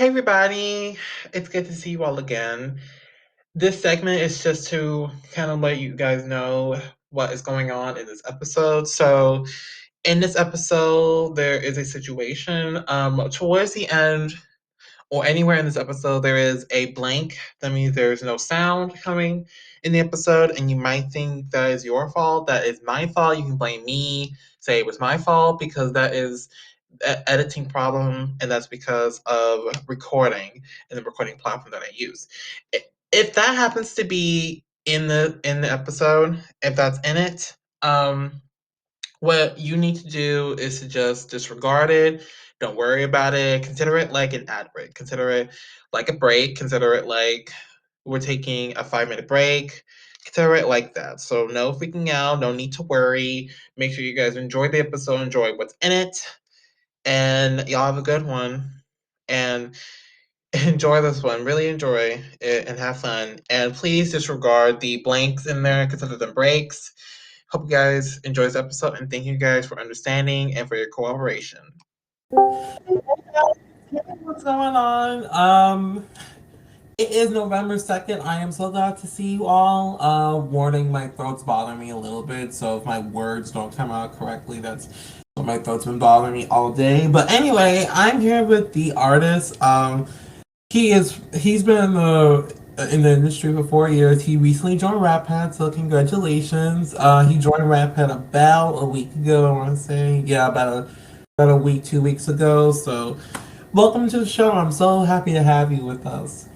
Hey everybody, it's good to see you all again. This segment is just to kind of let you guys know what is going on in this episode. So, in this episode, there is a situation. Towards the end, or anywhere in this episode, there is a blank. That means there's no sound coming in the episode, and you might think that is your fault. That is my fault. You can blame me, say it was my fault, because that is editing problem, and that's because of recording and the recording platform that I use. If that happens to be in the episode, if that's in it, what you need to do is to just disregard it. Don't worry about it. Consider it like an ad break. Consider it like a break. Consider it like we're taking a 5 minute break. Consider it like that. So no freaking out. No need to worry. Make sure you guys enjoy the episode. Enjoy what's in it, and y'all have a good one. And enjoy this one. Really enjoy it and have fun. And please disregard the blanks in there. Consider them breaks. Hope you guys enjoy this episode, and thank you guys for understanding and for your cooperation. What's going on? It is November 2nd. I am so glad to see you all. Warning, my throat's bothering me a little bit, so if my words don't come out correctly, that's what my throat's been bothering me all day. But anyway, I'm here with the artist. He's been in the industry for 4 years. He recently joined RapPad, so congratulations. He joined RapPad about a week ago, I want to say. Yeah, about a week, 2 weeks ago. So welcome to the show. I'm so happy to have you with us.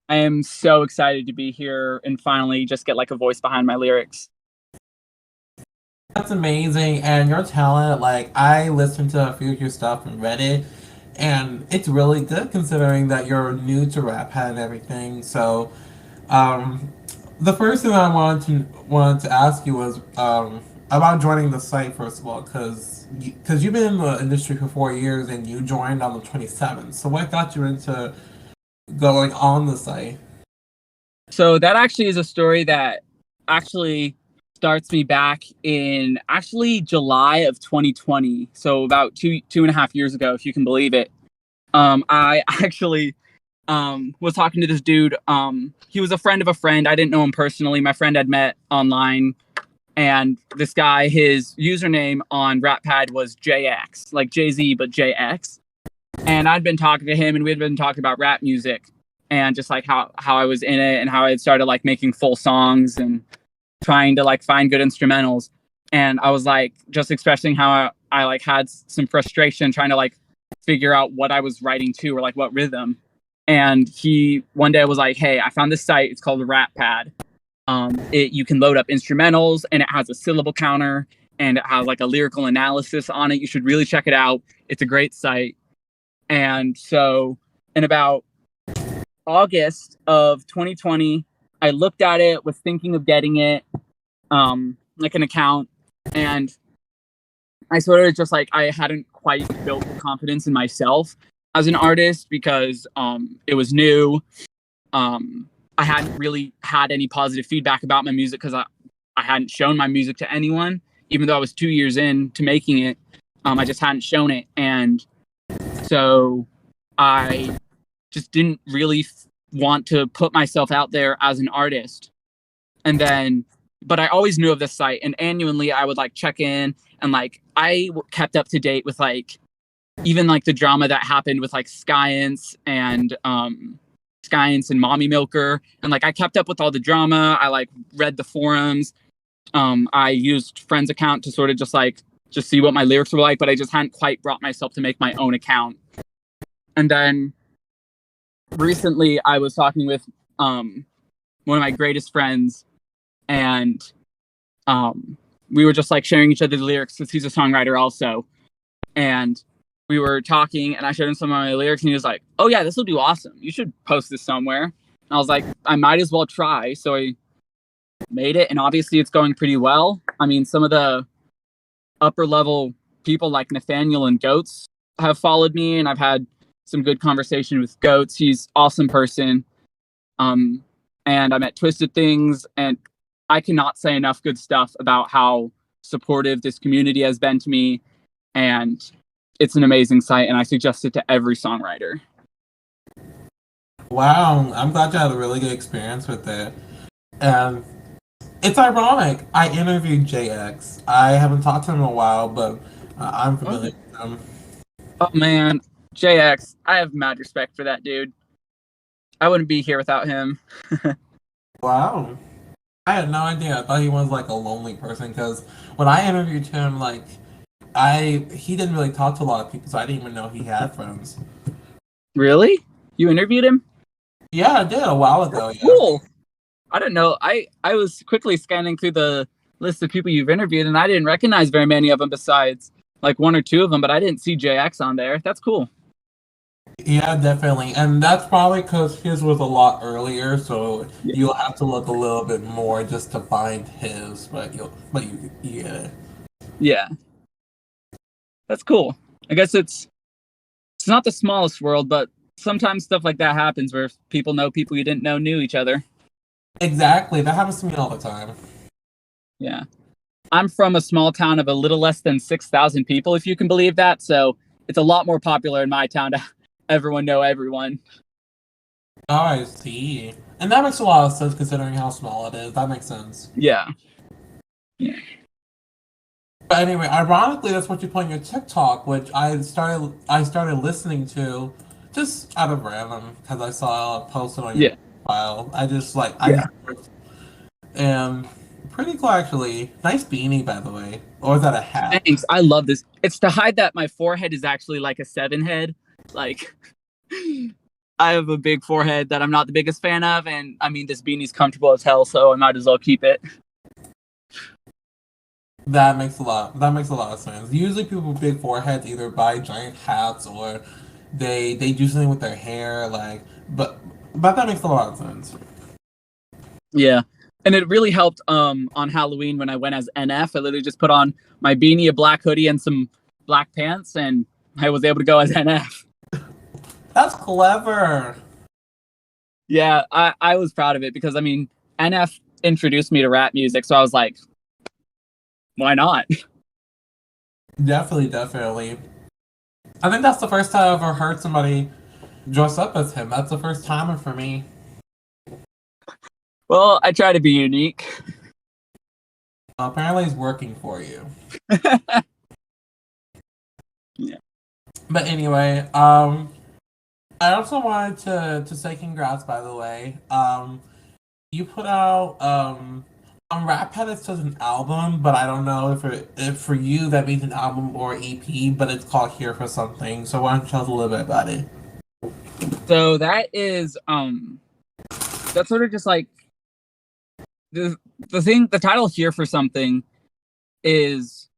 I am so excited to be here and finally just get like a voice behind my lyrics. That's amazing. And your talent, like, I listened to a few of your stuff and read it, and it's really good considering that you're new to RapPad and everything. So, um, the first thing I wanted to ask you was about joining the site, first of all, because you've been in the industry for 4 years and you joined on the 27th. So what got you into going on the site? So that actually is a story that actually starts me back in actually July of 2020. So about two and a half years ago, if you can believe it. I actually was talking to this dude. He was a friend of a friend. I didn't know him personally. My friend had met online. And this guy, his username on RapPad was JX, like Jay-Z, but JX. And I'd been talking to him, and we had been talking about rap music and just like how I was in it and how I had started like making full songs and trying to like find good instrumentals. And I was like just expressing how I like had some frustration trying to like figure out what I was writing to or like what rhythm. And he one day was like, "Hey, I found this site. It's called RapPad. You can load up instrumentals, and it has a syllable counter, and it has like a lyrical analysis on it. You should really check it out. It's a great site." And so in about August of 2020, I looked at it, was thinking of getting it, like an account, and I sort of just like, I hadn't quite built the confidence in myself as an artist because it was new. I hadn't really had any positive feedback about my music because I hadn't shown my music to anyone, even though I was 2 years in to making it. I just hadn't shown it. And so I just didn't really want to put myself out there as an artist. And then, but I always knew of this site, and annually I would like check in, and like I kept up to date with like even like the drama that happened with like Science and Mommy Milker, and like I kept up with all the drama. I like read the forums. I used friends' account to sort of just see what my lyrics were like, but I just hadn't quite brought myself to make my own account. And then recently I was talking with one of my greatest friends, and we were just like sharing each other's lyrics because he's a songwriter also. And we were talking, and I showed him some of my lyrics, and he was like, "Oh yeah, this will do awesome. You should post this somewhere." And I was like, I might as well try. So I made it, and obviously it's going pretty well. I mean, some of the upper level people like Nathaniel and Goats have followed me, and I've had some good conversation with Goats. He's an awesome person. And I'm at Twisted Things, and I cannot say enough good stuff about how supportive this community has been to me. And it's an amazing site, and I suggest it to every songwriter. Wow, I'm glad you had a really good experience with it. And it's ironic. I interviewed JX. I haven't talked to him in a while, but I'm familiar Oh, with him. Oh man, JX, I have mad respect for that dude. I wouldn't be here without him. Wow. I had no idea. I thought he was like a lonely person because when I interviewed him, like he didn't really talk to a lot of people, so I didn't even know he had friends. Really? You interviewed him? Yeah, I did a while ago. Yeah. Cool. I don't know. I was quickly scanning through the list of people you've interviewed, and I didn't recognize very many of them besides like one or two of them, but I didn't see JX on there. That's cool. Yeah, definitely, and that's probably because his was a lot earlier, so Yeah. you'll have to look a little bit more just to find his. But you get it. Yeah. That's cool. I guess it's not the smallest world, but sometimes stuff like that happens where people know people you didn't know knew each other. Exactly, that happens to me all the time. Yeah. I'm from a small town of a little less than 6,000 people, if you can believe that. So it's a lot more popular in my town to everyone know everyone. Oh, I see, and that makes a lot of sense considering how small it is. That makes sense. Yeah. Yeah. But anyway, ironically, that's what you put on your TikTok, which I started listening to just out of random because I saw it posted on your Yeah. file. I Yeah. just and pretty cool actually. Nice beanie, by the way. Or is that a hat? Thanks. I love this. It's to hide that my forehead is actually like a 7 head. Like, I have a big forehead that I'm not the biggest fan of. And I mean, this beanie's comfortable as hell, so I might as well keep it. That makes a lot of sense. Usually, people with big foreheads either buy giant hats or they do something with their hair. But that makes a lot of sense. Yeah. And it really helped on Halloween when I went as NF. I literally just put on my beanie, a black hoodie, and some black pants, and I was able to go as NF. That's clever. Yeah, I was proud of it because I mean NF introduced me to rap music, so I was like, why not? Definitely, definitely. I think that's the first time I've ever heard somebody dress up as him. That's the first time for me. Well, I try to be unique. Apparently, it's working for you. Yeah. But anyway, I also wanted to say congrats. By the way, you put out on RapPad it says an album, but I don't know if for you that means an album or EP. But it's called Here for Something. So why don't you tell us a little bit about it? So that is that's sort of just like the title Here for Something is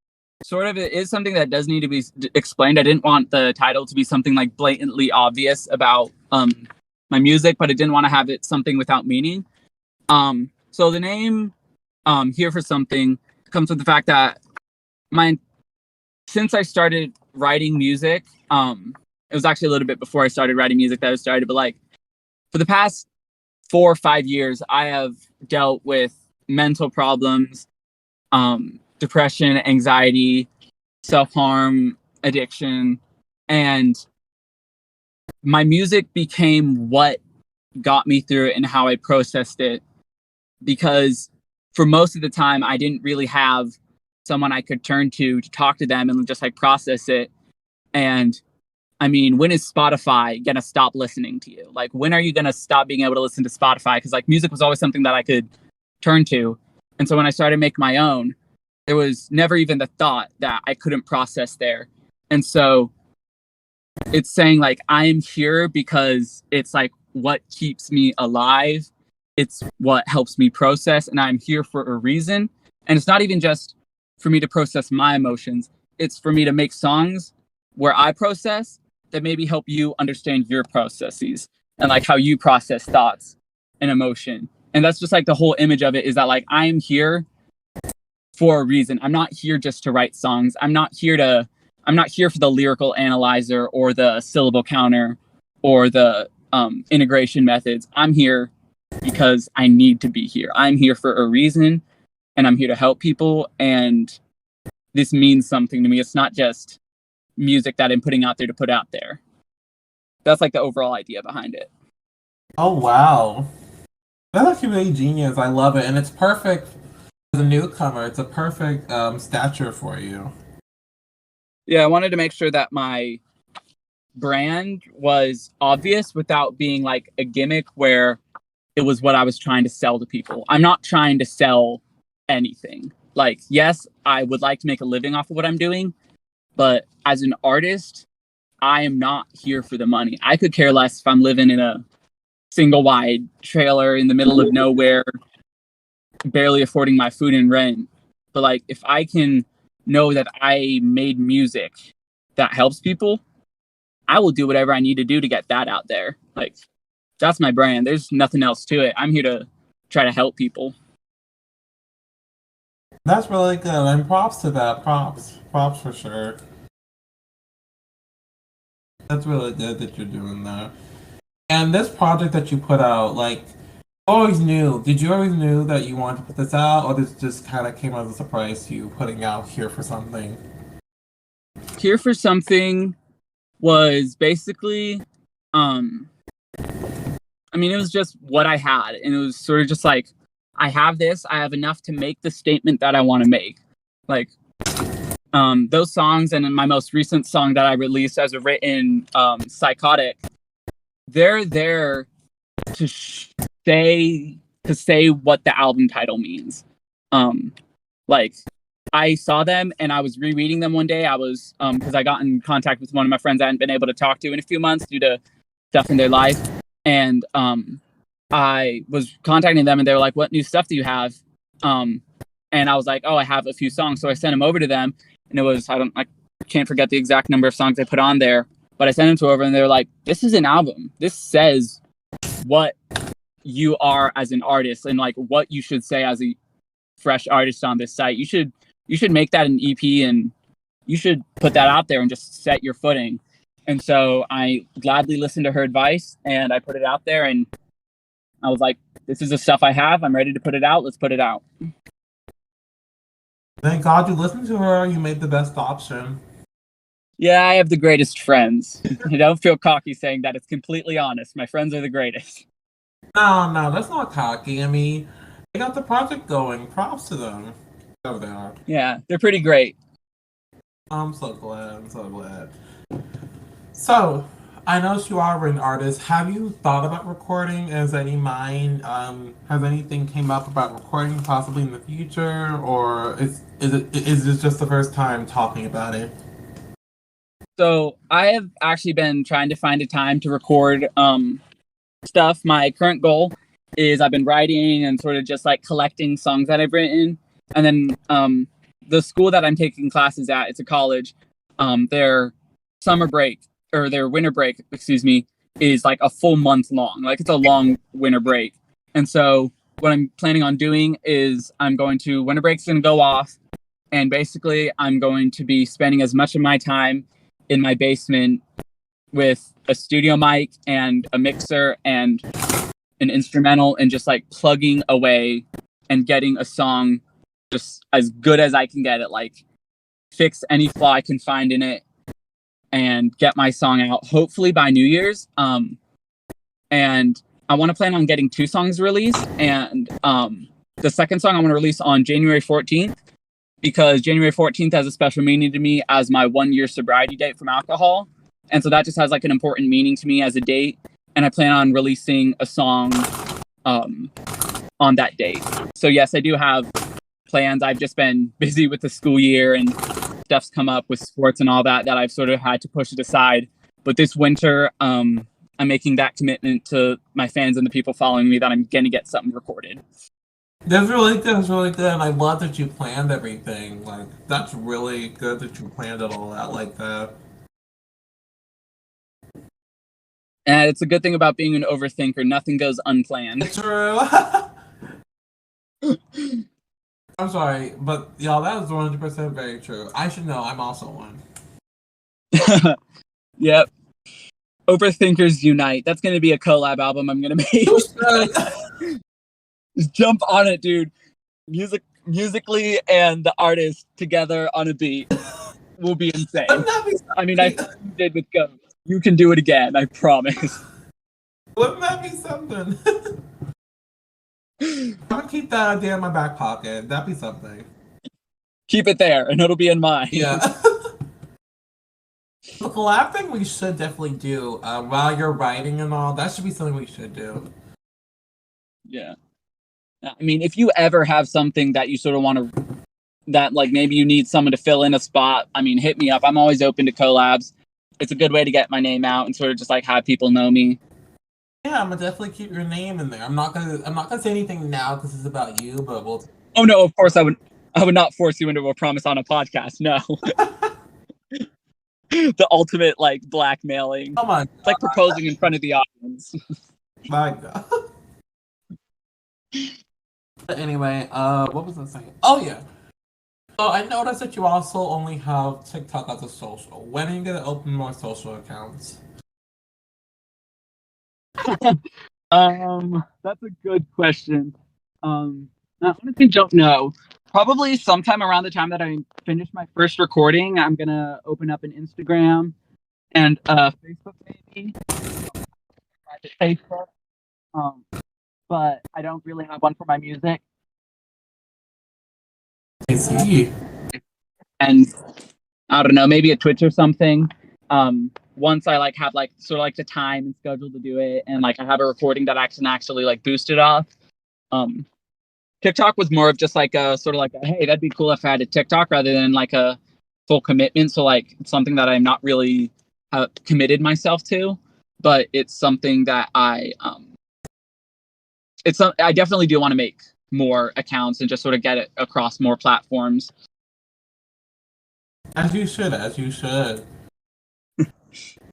sort of, it is something that does need to be explained. I didn't want the title to be something like blatantly obvious about my music, but I didn't want to have it something without meaning. So the name Here for Something comes with the fact that my since I started writing music, it was actually a little bit before I started writing music that I started, but like for the past 4 or 5 years, I have dealt with mental problems, depression, anxiety, self-harm, addiction, and my music became what got me through it and how I processed it, because for most of the time I didn't really have someone I could turn to talk to them and just like process it. And I mean, when is Spotify gonna stop listening to you? Like, when are you gonna stop being able to listen to Spotify? Because like music was always something that I could turn to. And so when I started to make my own, there was never even the thought that I couldn't process there. And so it's saying like I am here because it's like what keeps me alive. It's what helps me process, and I'm here for a reason. And it's not even just for me to process my emotions. It's for me to make songs where I process that maybe help you understand your processes and like how you process thoughts and emotion. And that's just like the whole image of it, is that like I am here for a reason. I'm not here just to write songs. I'm not here for the lyrical analyzer or the syllable counter or the integration methods. I'm here because I need to be here. I'm here for a reason, and I'm here to help people. And this means something to me. It's not just music that I'm putting out there to put out there. That's like the overall idea behind it. Oh wow, that's actually really genius. I love it, and it's perfect as a newcomer. It's a perfect stature for you. Yeah, I wanted to make sure that my brand was obvious without being like a gimmick where it was what I was trying to sell to people. I'm not trying to sell anything. Like, yes, I would like to make a living off of what I'm doing, but as an artist, I am not here for the money. I could care less if I'm living in a single wide trailer in the middle of nowhere, barely affording my food and rent. But like, if I can know that I made music that helps people, I will do whatever I need to do to get that out there. Like, that's my brand. There's nothing else to it. I'm here to try to help people. That's really good, and props to that. Props for sure. That's really good that you're doing that. And this project that you put out, like, always knew. Did you always knew that you wanted to put this out, or this just kind of came as a surprise to you putting out here for something? Here for Something was basically, um, I mean, it was just what I had. And it was sort of just like, I have this, I have enough to make the statement that I want to make. Like, those songs, and in my most recent song that I released as a written, Psychotic, they're there to say what the album title means. Like, I saw them and I was rereading them one day. I was because I got in contact with one of my friends I hadn't been able to talk to in a few months due to stuff in their life, and I was contacting them and they were like, "What new stuff do you have?" And I was like, "Oh, I have a few songs." So I sent them over to them, and it was I can't forget the exact number of songs I put on there, but I sent them to over, and they were like, "This is an album. This says what you are as an artist and like what you should say as a fresh artist on this site. You should make that an EP and you should put that out there and just set your footing." And so I gladly listened to her advice and I put it out there, and I was like, this is the stuff I have. I'm ready to put it out. Let's put it out. Thank God you listened to her. You made the best option. Yeah, I have the greatest friends. I don't feel cocky saying that. It's completely honest. My friends are the greatest. No, that's not cocky. I mean, they got the project going. Props to them. There they are. Yeah, they're pretty great. I'm so glad. I'm so glad. So, I know you are an artist. Have you thought about recording? Has any mind? Has anything came up about recording possibly in the future, or is this just the first time talking about it? So I have actually been trying to find a time to record stuff. My current goal is I've been writing and sort of just like collecting songs that I've written. And then the school that I'm taking classes at, it's a college, their summer break or their winter break, excuse me, is like a full month long. Like, it's a long winter break. And so what I'm planning on doing is winter break's going to go off. And basically I'm going to be spending as much of my time in my basement with a studio mic and a mixer and an instrumental and just like plugging away and getting a song just as good as I can get it, like fix any flaw I can find in it and get my song out hopefully by New Year's. And I want to plan on getting 2 songs released, and the second song I want to release on January 14th, because January 14th has a special meaning to me as my 1-year sobriety date from alcohol. And so that just has like an important meaning to me as a date. And I plan on releasing a song on that date. So yes, I do have plans. I've just been busy with the school year and stuff's come up with sports and all that I've sort of had to push it aside. But this winter, I'm making that commitment to my fans and the people following me that I'm going to get something recorded. That's really good. That's really good. And I love that you planned everything. Like, that's really good that you planned it all out like that. And it's a good thing about being an overthinker. Nothing goes unplanned. True. I'm sorry, but y'all, that is 100% very true. I should know. I'm also one. Yep. Overthinkers unite. That's going to be a collab album I'm going to make. Just jump on it, dude. Musically and the artist together on a beat will be insane. I mean, I did with Ghost. You can do it again, I promise. Wouldn't that be something? I'm gonna keep that idea in my back pocket. That'd be something. Keep it there, and it'll be in mine. Yeah. The collab thing we should definitely do while you're writing and all. That should be something we should do. Yeah. I mean, if you ever have something that you sort of want to, that like maybe you need someone to fill in a spot, I mean, hit me up. I'm always open to collabs. It's a good way to get my name out and sort of just like have people know me. Yeah, I'm gonna definitely keep your name in there. I'm not gonna say anything now because it's about you, but we'll. Oh no, of course I would not force you into a promise on a podcast. No. The ultimate like blackmailing. Oh my God. It's like proposing in front of the audience. My God. But anyway, what was I saying? Oh yeah. So I noticed that you also only have TikTok as a social. When are you gonna open more social accounts? That's a good question. I honestly don't know. Probably sometime around the time that I finish my first recording, I'm gonna open up an Instagram and Facebook maybe. Private Facebook. But I don't really have one for my music. I see. And I don't know, maybe a Twitch or something. Once I like have like sort of like the time and schedule to do it, and like I have a recording that I can actually like boost it off. TikTok was more of just like a sort of like a, hey, that'd be cool if I had a TikTok rather than like a full commitment. So like it's something that I'm not really committed myself to, but it's something that I definitely do want to make more accounts and just sort of get it across more platforms. As you should, as you should.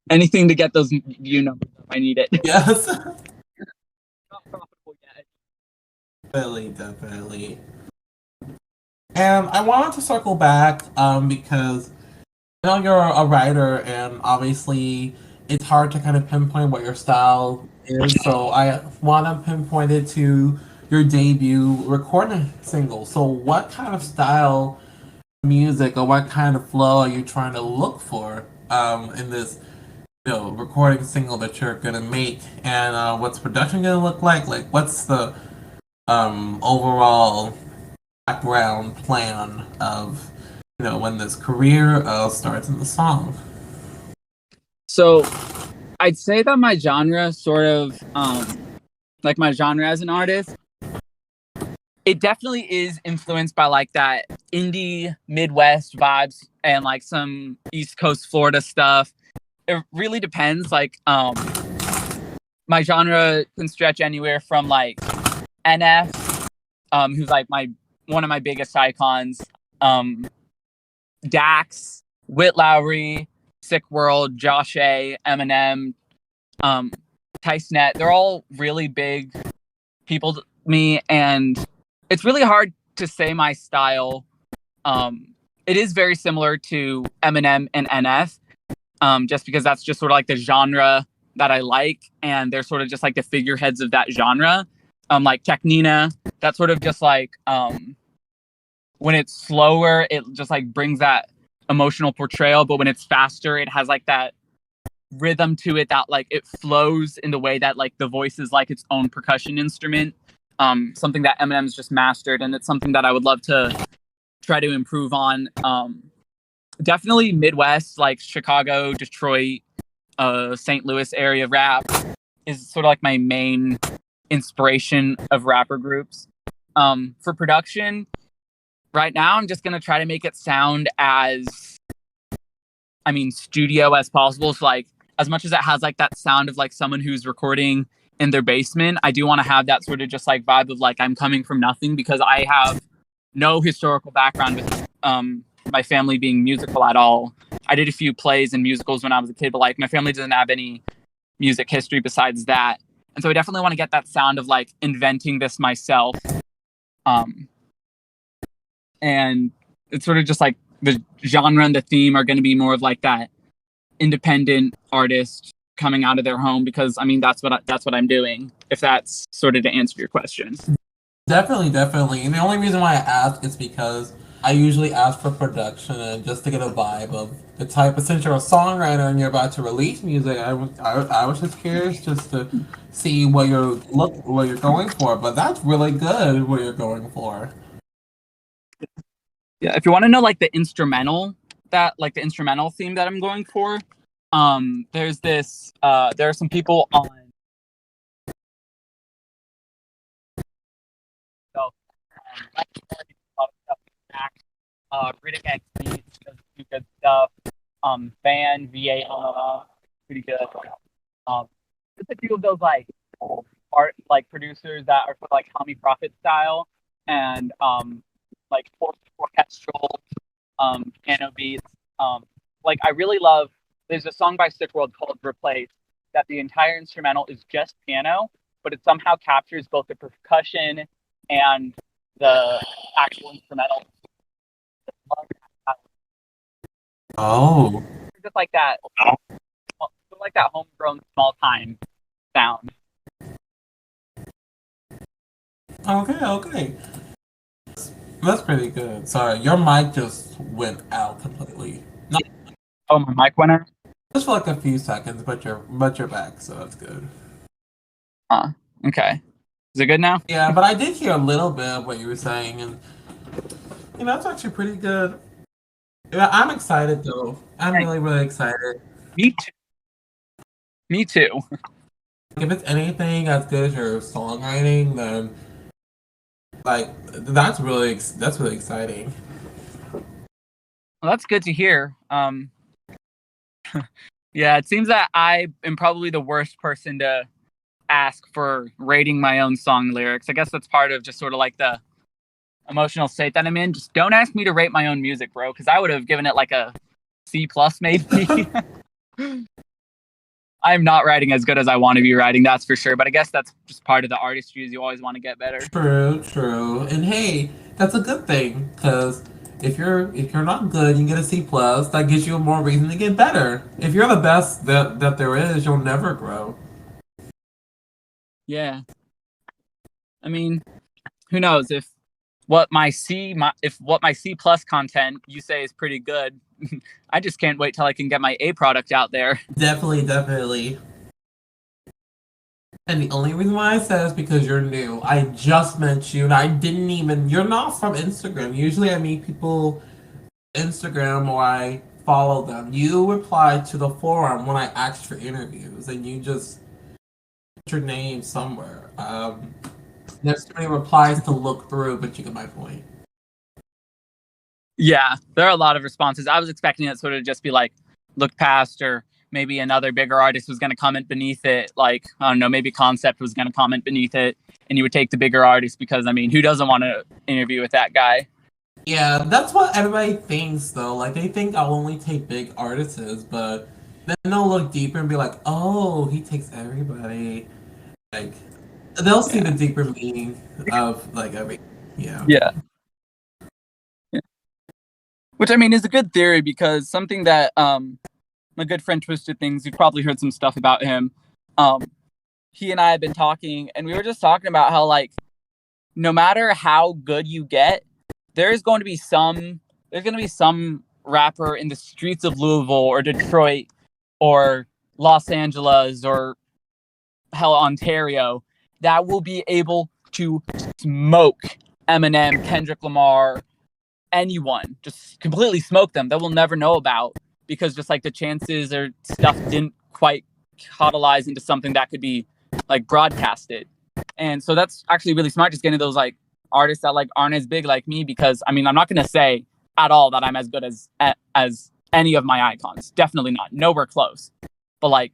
Anything to get those view numbers up. I need it. Yes. Not profitable yet. Definitely. And I wanted to circle back because you know you're a writer, and obviously it's hard to kind of pinpoint what your style is. So I want to pinpoint it to your debut recording single. So what kind of style music or what kind of flow are you trying to look for in this recording single that you're gonna make, and what's production gonna look like? Like, what's the overall background plan of when this career starts in the song? So I'd say that my genre sort of like my genre as an artist, it definitely is influenced by like that indie Midwest vibes and like some East Coast Florida stuff. It really depends. Like my genre can stretch anywhere from like NF, who's like one of my biggest icons, Dax, Whit Lowry, Sick World, Josh A, Eminem, Tysonet. They're all really big people to me, and it's really hard to say my style. It is very similar to Eminem and NF, just because that's just sort of like the genre that I like, and they're sort of just like the figureheads of that genre. Like Technina, that's sort of just like when it's slower, it just like brings that emotional portrayal, but when it's faster, it has like that rhythm to it that like it flows in the way that like the voice is like its own percussion instrument. Something that Eminem's just mastered, and it's something that I would love to try to improve on. Definitely Midwest, like Chicago, Detroit, St. Louis area rap is sort of like my main inspiration of rapper groups. For production, right now I'm just gonna try to make it sound as, I mean, studio as possible. So like as much as it has like that sound of like someone who's recording in their basement, I do want to have that sort of just like vibe of like I'm coming from nothing, because I have no historical background with my family being musical at all. I did a few plays and musicals when I was a kid, but like my family doesn't have any music history besides that. And so I definitely want to get that sound of like inventing this myself. And it's sort of just like the genre and the theme are going to be more of like that independent artist coming out of their home, because I mean that's what I'm doing, if that's sort of to answer your question. Definitely. And the only reason why I ask is because I usually ask for production and just to get a vibe of the type. Of, since you're a songwriter and you're about to release music, I was just curious just to see what you're going for. But that's really good what you're going for. Yeah, if you want to know like the instrumental the instrumental theme that I'm going for, there's this there are some people on so Riddick X does some good stuff. Van VA pretty good. Just a few of those like art like producers that are sort of like Tommy Profit style and like orchestral piano beats. Like I really love. There's a song by Sick World called "Replace" that the entire instrumental is just piano, but it somehow captures both the percussion and the actual instrumental. Oh, Just like that homegrown small time sound. okay. That's pretty good. Sorry, your mic just went out completely. Not Oh, my mic went out. just for like a few seconds, but you're back, so that's good. Okay. Is it good now? Yeah, but I did hear a little bit of what you were saying, and it's actually pretty good. Yeah, I'm excited though. I'm really, really excited. Me too. Me too. If it's anything as good as your songwriting, then like that's really exciting. Well, that's good to hear. Yeah, it seems that I am probably the worst person to ask for rating my own song lyrics. I guess that's part of just sort of like the emotional state that I'm in. Just don't ask me to rate my own music, bro, because I would have given it like a C plus maybe. I'm not writing as good as I want to be writing, that's for sure. But I guess that's just part of the artistry is you always want to get better. True. And hey, that's a good thing because if you're not good, you get a C plus. That gives you more reason to get better. If you're the best that there is, you'll never grow. Yeah. I mean, who knows if what my C plus content you say is pretty good. I just can't wait till I can get my A product out there. Definitely. And the only reason why I said is because you're new. I just met you, and I didn't even. You're not from Instagram. Usually, I meet people Instagram or I follow them. You replied to the forum when I asked for interviews, and you just put your name somewhere. There's too many replies to look through, but you get my point. Yeah, there are a lot of responses. I was expecting it sort of just be like look past, or maybe another bigger artist was going to comment beneath it. Like, I don't know, maybe Concept was going to comment beneath it and you would take the bigger artist because, I mean, who doesn't want to interview with that guy? Yeah, that's what everybody thinks, though. Like, they think I'll only take big artists, but then they'll look deeper and be like, oh, he takes everybody. Like, they'll see the deeper meaning of, like, every. Yeah. Yeah. Which, I mean, is a good theory because something that my good friend Twisted Things, you've probably heard some stuff about him. He and I have been talking, and we were just talking about how, like, no matter how good you get, there's going to be some rapper in the streets of Louisville or Detroit or Los Angeles or hell Ontario that will be able to smoke Eminem, Kendrick Lamar, anyone, just completely smoke them that we'll never know about because just like the chances or stuff didn't quite catalyze into something that could be like broadcasted. And so that's actually really smart, just getting those like artists that like aren't as big like me, because I mean, I'm not going to say at all that I'm as good as any of my icons. Definitely not. Nowhere close. But like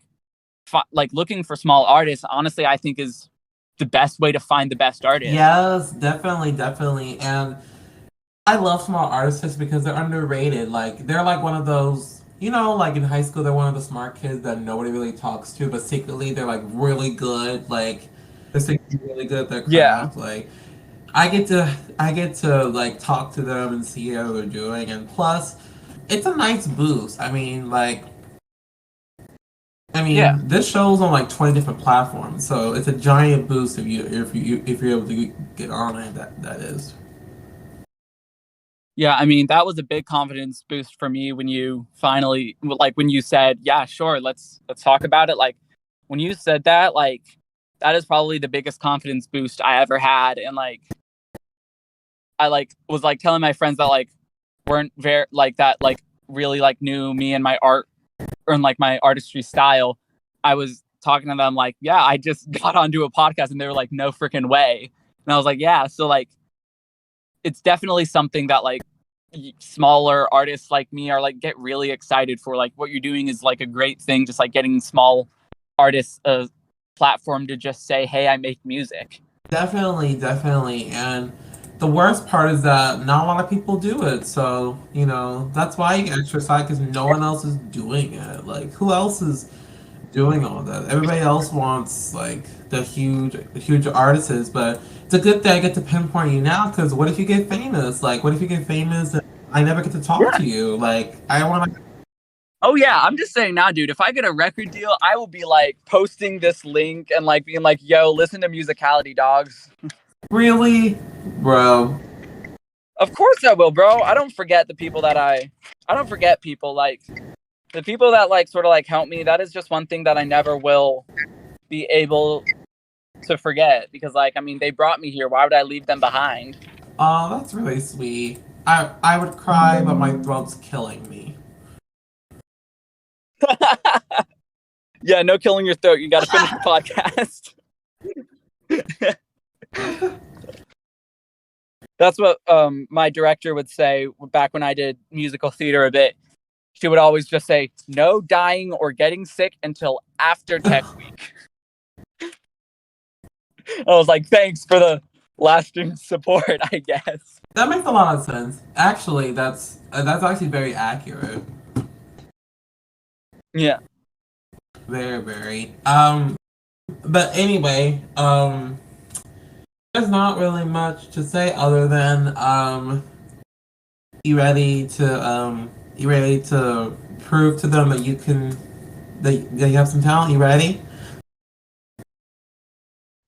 looking for small artists, honestly, I think is the best way to find the best artist. Yes, definitely. And I love small artists because they're underrated. Like, they're like one of those, like in high school, they're one of the smart kids that nobody really talks to, but secretly they're like really good. Like, they're secretly really good at their craft. Yeah. Like, I get to like talk to them and see how they're doing, and plus, it's a nice boost. I mean, this show's on like 20 different platforms, so it's a giant boost if you're able to get on it. That is. Yeah, I mean, that was a big confidence boost for me when you finally, like, when you said, "Yeah, sure, let's talk about it." Like, when you said that, like, that is probably the biggest confidence boost I ever had, and like, I like was like telling my friends that like weren't very like that like really like knew me and my art or like my artistry style. I was talking to them like, "Yeah, I just got onto a podcast," and they were like, "No freaking way!" And I was like, "Yeah." So like, it's definitely something that like smaller artists like me are like get really excited for. Like what you're doing is like a great thing, just like getting small artists a platform to just say, "Hey, I make music." Definitely, definitely. And the worst part is that not a lot of people do it. So, that's why you exercise because no one else is doing it. Like, who else is doing all that? Everybody else wants, like, the huge artists. But it's a good thing I get to pinpoint you now because what if you get famous? Like, what if you get famous and I never get to talk Yeah. to you? Like, I want to. Oh yeah, I'm just saying now, dude. If I get a record deal, I will be like posting this link and like being like, "Yo, listen to Musicality, dogs." Really? Bro. Of course I will, bro. I don't forget the people that I don't forget people like the people that like sort of like help me. That is just one thing that I never will be able to forget because like I mean they brought me here. Why would I leave them behind? Oh, that's really sweet. I would cry, but my throat's killing me. Yeah, no killing your throat. You got to finish the podcast. That's what my director would say back when I did musical theater a bit. She would always just say, "No dying or getting sick until after tech week." I was like, "Thanks for the lasting support, I guess." That makes a lot of sense. Actually, that's actually very accurate. Yeah. Very, very. But anyway, there's not really much to say other than you ready to prove to them that that you have some talent. You ready?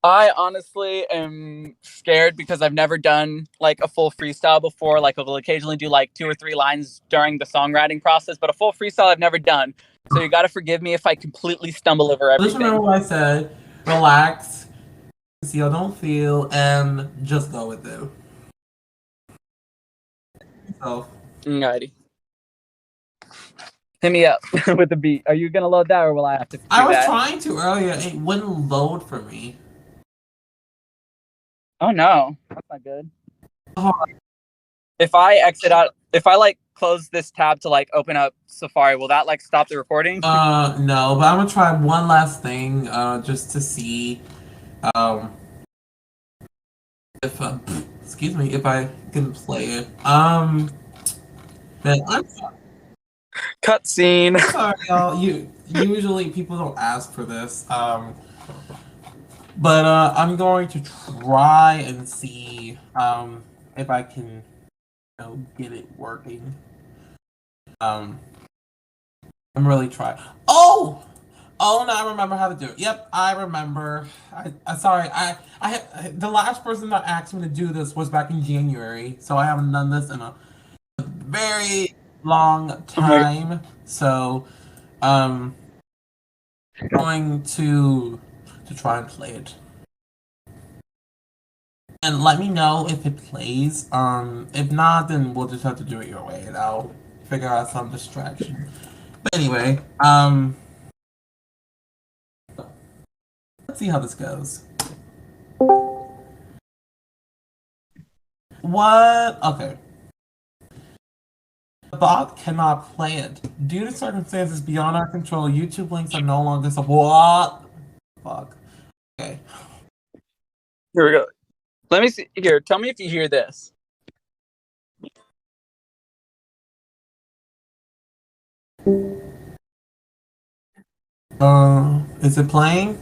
I honestly am scared because I've never done like a full freestyle before. Like I will occasionally do like 2 or 3 lines during the songwriting process, but a full freestyle I've never done. So you got to forgive me if I completely stumble over Just remember everything. what I said. Relax, see how don't feel, and just go with it. So, Alrighty. Hit me up with the beat. Are you gonna load that, or will I have to I do was that? trying to earlier. It wouldn't load for me. Oh no, that's not good. Oh, If I exit out, if I like close this tab to like open up Safari, will that like stop the recording? no, but I'm gonna try one last thing, just to see, um, if excuse me, if I can play it. Man, I'm Cutscene. sorry, y'all. Usually people don't ask for this, but I'm going to try and see, if I can, get it working. Um, I'm really trying. Oh! Oh, no, I remember how to do it. Yep, I remember. I sorry. The last person that asked me to do this was back in January, so I haven't done this in a very long time. So, I'm going to try and play it, and let me know if it plays. If not, then we'll just have to do it your way, and I'll figure out some distraction. But anyway, let's see how this goes. What? Okay. The bot cannot play it. Due to circumstances beyond our control, YouTube links are no longer what? Fuck. Okay. Here we go. Let me see. Here, tell me if you hear this. Is it playing?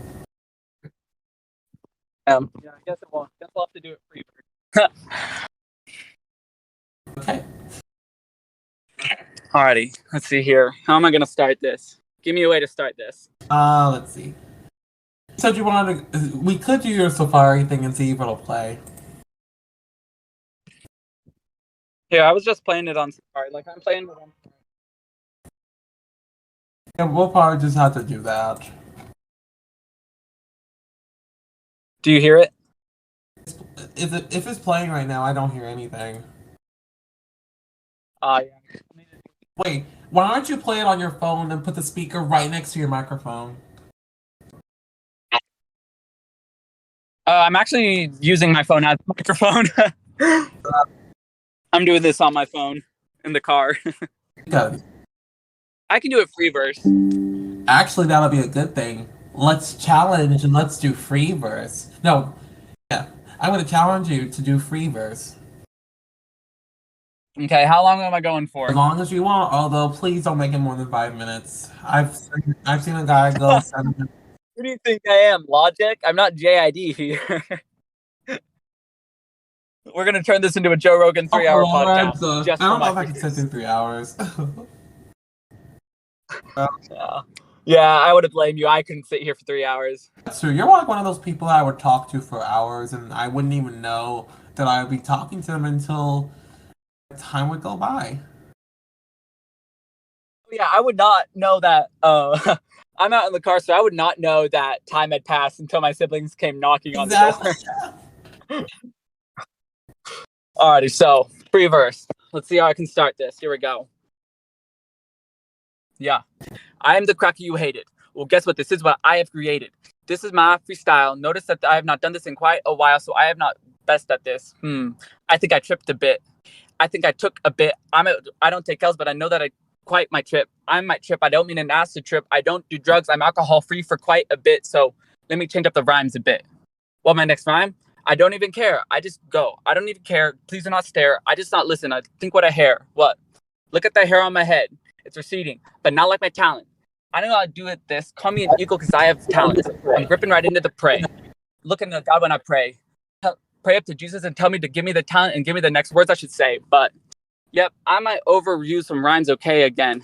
Yeah, I guess it won't. Guess I'll have to do it for you. Okay. Alrighty, let's see here. How am I gonna start this? Give me a way to start this. Let's see. You said you wanted to. We could do your Safari thing and see if it'll play. Yeah, I was just playing it on Safari. Like I'm playing it on. Yeah, we'll probably just have to do that. Do you hear it? If it's playing right now, I don't hear anything. Yeah. Wait, why don't you play it on your phone and put the speaker right next to your microphone? I'm actually using my phone as a microphone. I'm doing this on my phone in the car. Good. I can do it free verse. Actually, that'll be a good thing. Let's challenge and let's do free verse. No, yeah, I'm gonna challenge you to do free verse. Okay, how long am I going for? As long as you want, although please don't make it more than 5 minutes. I've seen a guy go 7 minutes. Who do you think I am? Logic? I'm not JID here. We're gonna turn this into a Joe Rogan 3-hour podcast. I don't know if I can sit through 3 hours. Yeah, I would have blamed you. I couldn't sit here for 3 hours. That's true. You're like one of those people that I would talk to for hours, and I wouldn't even know that I would be talking to them until time would go by. Yeah, I would not know that. I'm out in the car, so I would not know that time had passed until my siblings came knocking on the door. Alrighty, so free verse. Let's see how I can start this. Here we go. Yeah. I am the cracker you hated. Well, guess what? This is what I have created. This is my freestyle. Notice that I have not done this in quite a while, so I have not best at this. I think I tripped a bit. I think I took a bit. I don't take L's, but I know that I quite might trip. I might trip. I don't mean an acid trip. I don't do drugs. I'm alcohol free for quite a bit. So let me change up the rhymes a bit. Well, my next rhyme? I don't even care. I just go. I don't even care. Please do not stare. I just not listen. I think what a hair. What? Look at the hair on my head. It's receding, but not like my talent. I know how to do it this. Call me an eagle because I have talent. I'm gripping right into the prey. Looking at God when I pray. Pray up to Jesus and tell me to give me the talent and give me the next words I should say. But, yep, I might overuse some rhymes okay again.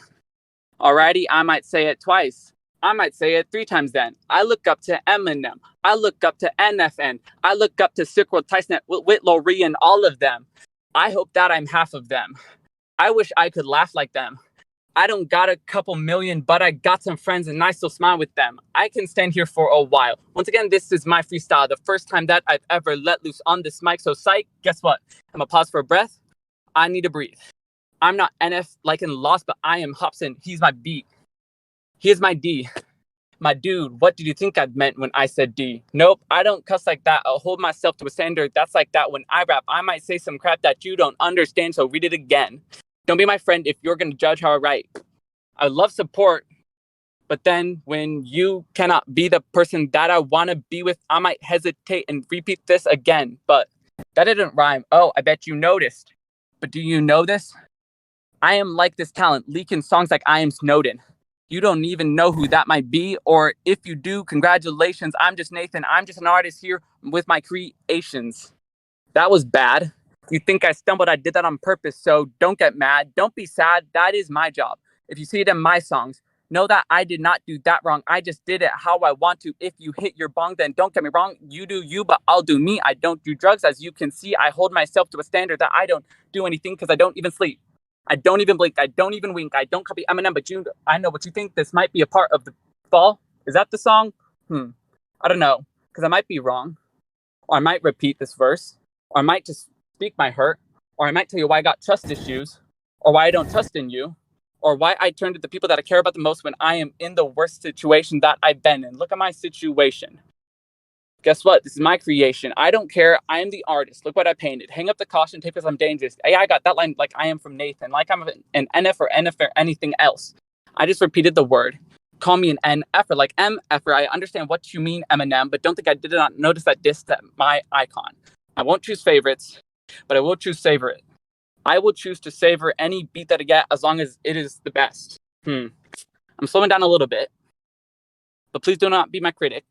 Alrighty, I might say it twice. I might say it 3 times then. I look up to Eminem. I look up to NFN. I look up to Silk Road Tyson, Whitlow, Ree, and all of them. I hope that I'm half of them. I wish I could laugh like them. I don't got a couple million, but I got some friends and I still smile with them. I can stand here for a while. Once again, this is my freestyle. The first time that I've ever let loose on this mic. So psych, guess what? I'm gonna pause for a breath. I need to breathe. I'm not NF like in Lost, but I am Hobson. He's my beat. He is my D. My dude, what did you think I meant when I said D? Nope, I don't cuss like that. I'll hold myself to a standard that's like that. When I rap, I might say some crap that you don't understand, so read it again. Don't be my friend if you're going to judge how I write. I love support, but then when you cannot be the person that I want to be with, I might hesitate and repeat this again. But that didn't rhyme. Oh, I bet you noticed. But do you know this? I am like this talent, leaking songs like I am Snowden. You don't even know who that might be, or if you do, congratulations. I'm just Nathan. I'm just an artist here with my creations. That was bad. You think I stumbled? I did that on purpose, so don't get mad. Don't be sad. That is my job. If you see it in my songs, know that I did not do that wrong. I just did it how I want to. If you hit your bong, then don't get me wrong. You do you, but I'll do me. I don't do drugs. As you can see, I hold myself to a standard that I don't do anything because I don't even sleep. I don't even blink. I don't even wink. I don't copy Eminem, but I know what you think. This might be a part of the fall. Is that the song? I don't know, because I might be wrong. Or I might repeat this verse. Or I might just speak my hurt. Or I might tell you why I got trust issues. Or why I don't trust in you. Or why I turn to the people that I care about the most when I am in the worst situation that I've been in. Look at my situation. Guess what? This is my creation. I don't care. I am the artist. Look what I painted. Hang up the caution tape because I'm dangerous. Hey, I got that line like I am from Nathan. Like I'm an NF or NF or anything else. I just repeated the word. Call me an NF or like MF or I understand what you mean, Eminem, but don't think I did not notice that diss at my icon. I won't choose favorites, but I will choose savor it. I will choose to savor any beat that I get as long as it is the best. I'm slowing down a little bit, but please do not be my critic.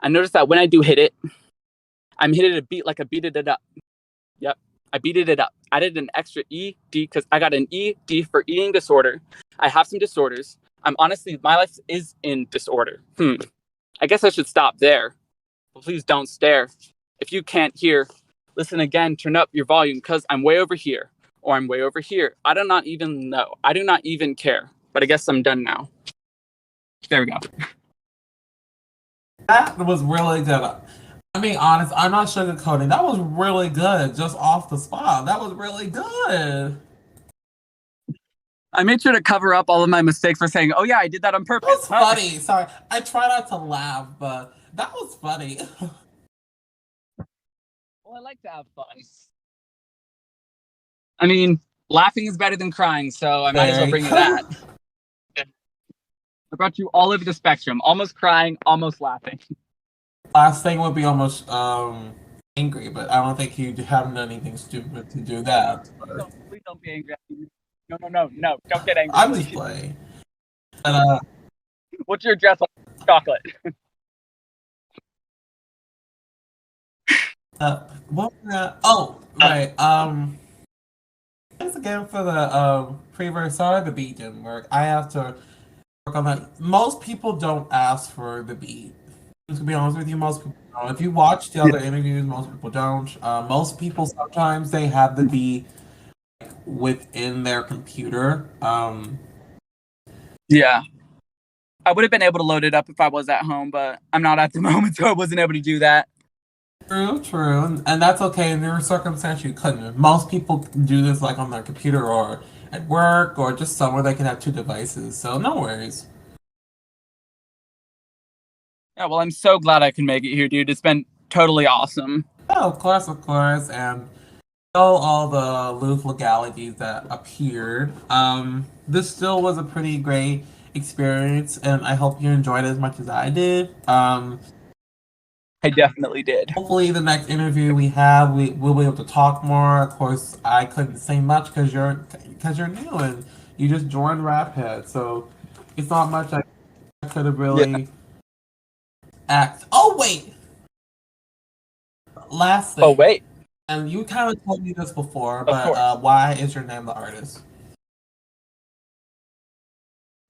I noticed that when I do hit it, I'm hitting a beat like I beated it up. Yep, I beated it up. I did an extra ED because I got an ED for eating disorder. I have some disorders. I'm honestly, my life is in disorder. I guess I should stop there. But please don't stare. If you can't hear, listen again, turn up your volume because I'm way over here. or I'm way over here. I do not even know. I do not even care. But I guess I'm done now. There we go. That was really good. I'm being honest, I'm not sugarcoating. That was really good, just off the spot. That was really good. I made sure to cover up all of my mistakes for saying, oh yeah, I did that on That purpose. was funny. Sorry, I try not to laugh, but that was funny. Well, I like to have fun. I mean, laughing is better than crying, so I might as well bring you that. I brought you all over the spectrum. Almost crying, almost laughing. Last thing would be almost angry, but I don't think you haven't done anything stupid to do that. Please don't be angry. No. Don't get angry. I'm just playing. But, what's your dress like? Chocolate. what? Oh, right. Thanks again for the pre-verse. Sorry, the beat didn't work. I have to work on that. Most people don't ask for the beat. To be honest with you, most people don't. If you watch the other interviews, most people don't. Most people sometimes they have the beat within their computer. Yeah. I would have been able to load it up if I was at home, but I'm not at the moment, so I wasn't able to do that. True, and that's okay. In your circumstance, you couldn't. Most people do this like on their computer or at work or just somewhere they can have two devices. So no worries. Yeah, well, I'm so glad I can make it here, dude. It's been totally awesome. Oh, of course, and all the loose legalities that appeared. This still was a pretty great experience, and I hope you enjoyed it as much as I did. I definitely did. Hopefully, the next interview we have, we'll be able to talk more. Of course, I couldn't say much because you're new and you just joined RapPad, so it's not much I could have really act. Oh wait, last thing. Oh wait. And you kind of told me this before, but why is your name TheArtist?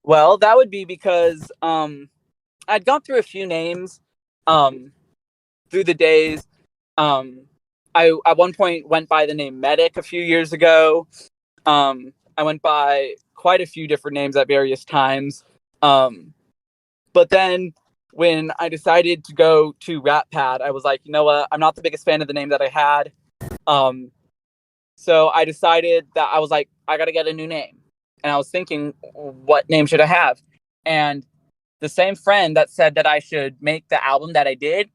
Well, that would be because I'd gone through a few names through the days. I at one point went by the name Medic a few years ago. I went by quite a few different names at various times. But then when I decided to go to RapPad, I was like, you know what? I'm not the biggest fan of the name that I had. So I decided that I was like, I got to get a new name. And I was thinking, what name should I have? And the same friend that said that I should make the album that I did,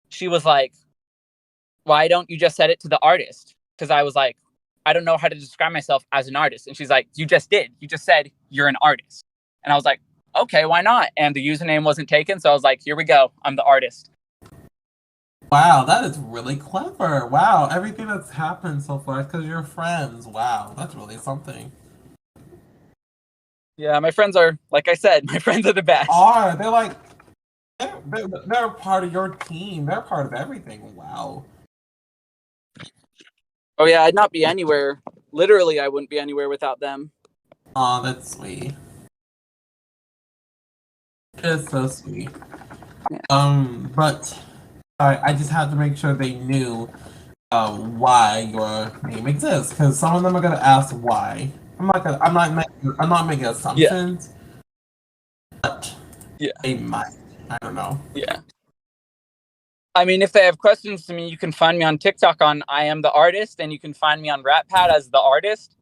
she was like, why don't you just set it to TheArtist? Because I was like, I don't know how to describe myself as an artist. And she's like, you just did. You just said you're an artist. And I was like, okay, why not? And the username wasn't taken. So I was like, here we go. I'm TheArtist. Wow, that is really clever. Wow, everything that's happened so far is because you're friends. Wow, that's really something. Yeah, my friends are, like I said, my friends are the best. They're like, they're part of your team. They're part of everything. Wow. Oh yeah, I'd not be anywhere. Literally, I wouldn't be anywhere without them. Oh, that's sweet. It's so sweet. But I just had to make sure they knew why your name exists, because some of them are gonna ask why. I'm not making assumptions. Yeah. But they might. I don't know. Yeah. I mean, if they have questions to me, you can find me on TikTok on I Am TheArtist, and you can find me on RapPad as TheArtist.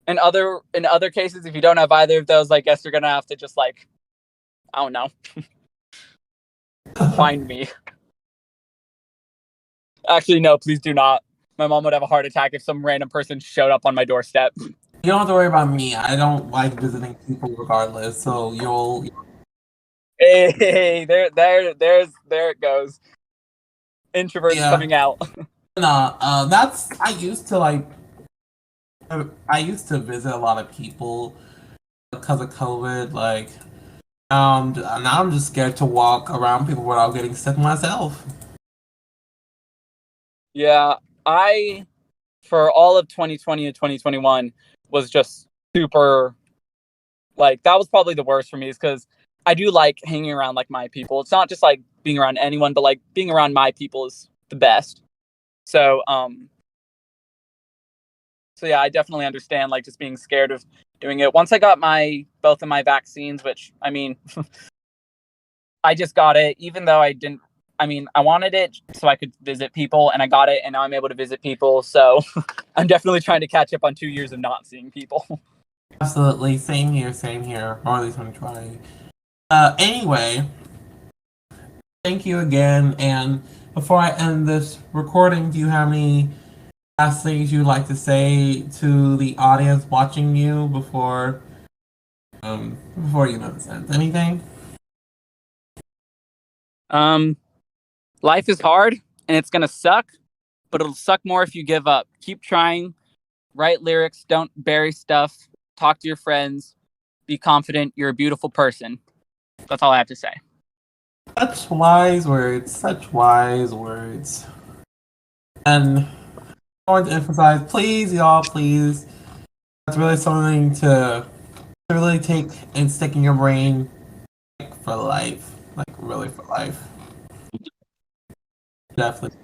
In other cases, if you don't have either of those, I guess you're gonna have to just like, I don't know, find me. Actually, no, please do not. My mom would have a heart attack if some random person showed up on my doorstep. You don't have to worry about me. I don't like visiting people regardless, so you'll. Hey, there it goes. Introverts coming out. That's I used to visit a lot of people because of COVID. Like, now I'm just scared to walk around people without getting sick myself. Yeah, I, for all of 2020 and 2021, was just super, like, that was probably the worst for me, is because I do like hanging around, like, my people. It's not just, like, being around anyone, but, like, being around my people is the best. So, So yeah, I definitely understand like just being scared of doing it. Once I got both of my vaccines, which I mean, I just got it, even though I didn't. I mean, I wanted it so I could visit people, and I got it, and now I'm able to visit people. So I'm definitely trying to catch up on 2 years of not seeing people. Absolutely, same here. Or at least I'm trying. Anyway, thank you again. And before I end this recording, do you have any last things you'd like to say to the audience watching you before this ends? Anything? Life is hard, and it's gonna suck, but it'll suck more if you give up. Keep trying. Write lyrics. Don't bury stuff. Talk to your friends. Be confident. You're a beautiful person. That's all I have to say. Such wise words. Such wise words. And I want to emphasize, please, y'all, please. That's really something to really take and stick in your brain, like, for life. Like, really for life. Definitely.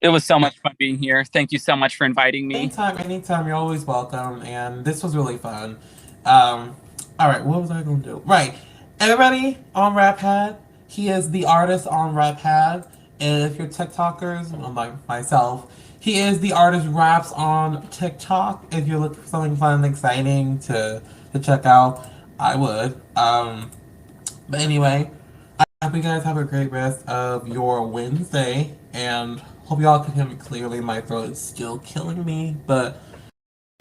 It was so much fun being here. Thank you so much for inviting me. Anytime, you're always welcome. And this was really fun. Alright, what was I going to do? Right. Everybody on RapPad, he is the artist on RapPad. And if you're TikTokers, like myself, he is the artist raps on TikTok. If you're looking for something fun and exciting to check out, I would. But anyway, I hope you guys have a great rest of your Wednesday, and hope y'all can hear me clearly. My throat is still killing me, but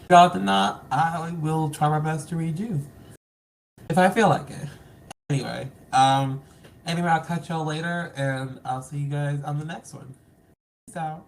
if y'all did not, I will try my best to read you if I feel like it. Anyway, I'll catch y'all later, and I'll see you guys on the next one. Peace out.